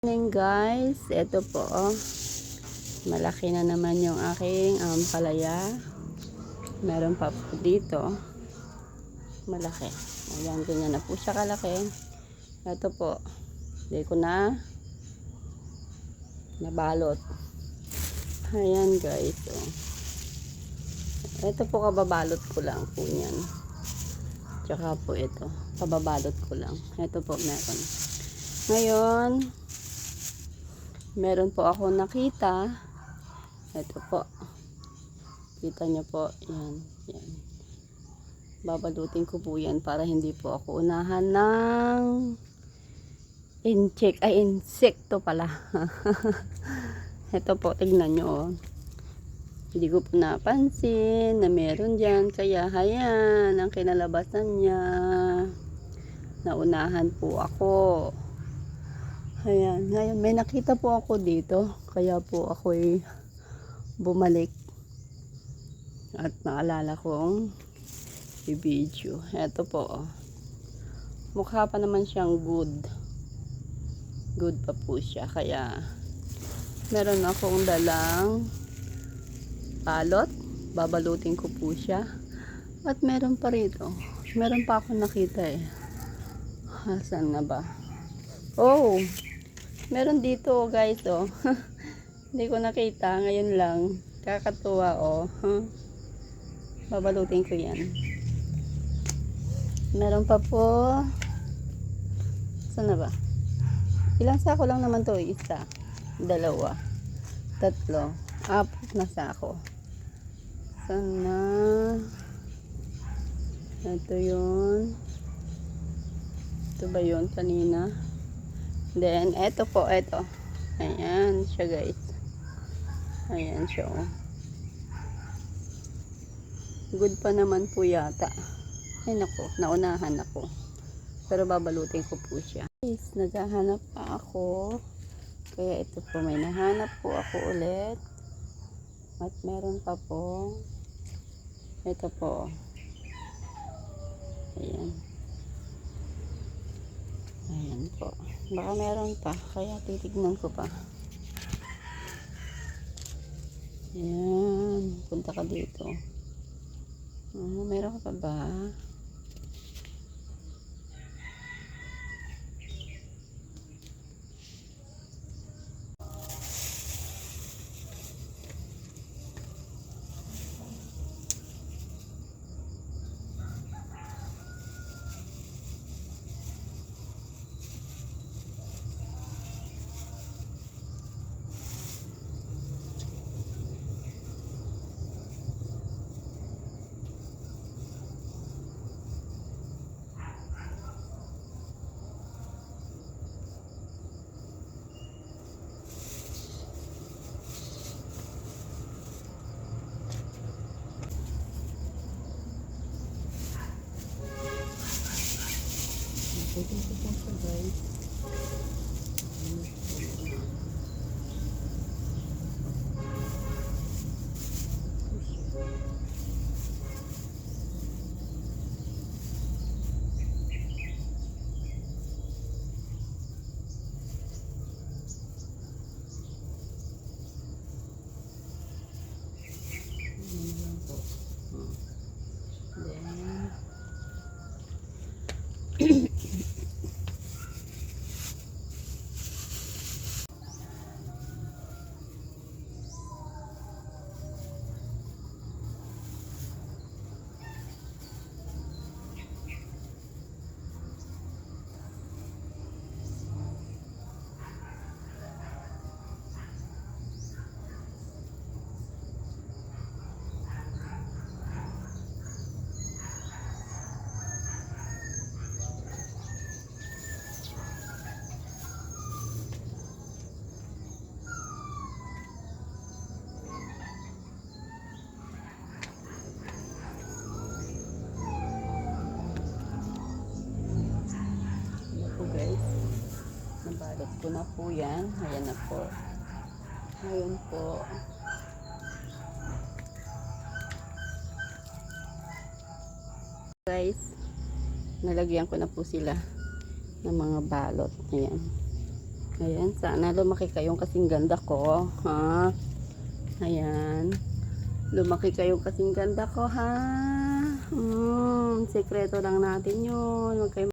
Morning guys, ito po malaki na naman yung aking palaya. Meron pa po dito malaki. Ayan, ganyan na po siya kalaki. Ito po, hindi ko na nabalot. Ayan guys, ito po kababalot ko lang po yan. Tsaka po ito, kababalot ko lang. Ito po meron. Ngayon meron po ako nakita. Ito po. Kita nyo po. Yan. Yan. Babalutin ko po yan para hindi po ako unahan ng insekto pala. Ito po. Tignan nyo. Hindi ko po napansin na meron dyan. Kaya hayan ang kinalabasan niya. Naunahan po ako. Ayan, ngayon may nakita po ako dito, kaya po ako'y bumalik at naalala kong i-video. Eto po, mukha pa naman siyang good pa po siya, kaya meron akong dalang balot, babalutin ko po siya. At meron pa rito, meron pa ako nakita asan na ba? Oh, meron dito guys hindi ko nakita ngayon lang, kakatuwa babalutin ko yan. Meron pa po, saan na ba? Ilang sako lang naman to, isa, dalawa, tatlo, apat na sako. Sana ito yun, ito ba yun kanina? Then, eto po, eto. Ayan siya guys. Ayan siya Good pa naman po yata. Ay nako, naunahan ako. Pero babalutin ko po siya. Guys, naghahanap pa ako. Kaya ito po, may nahanap po ako ulit. At meron pa po. Ito po. Ayan. Ayan po. Baka meron pa. Kaya titignan ko pa. Ayan. Punta ka dito. Meron ka pa ba? Ito po siya guys. Nabalot ko na po yan. Ayan na po. Ngayon po. Guys, nalagyan ko na po sila ng mga balot. Ayan. Ayan, sana lumaki kayong kasing ganda ko, ha? Ayan. Lumaki kayong kasing ganda ko, ha? Sekreto lang natin yun. Huwag kayong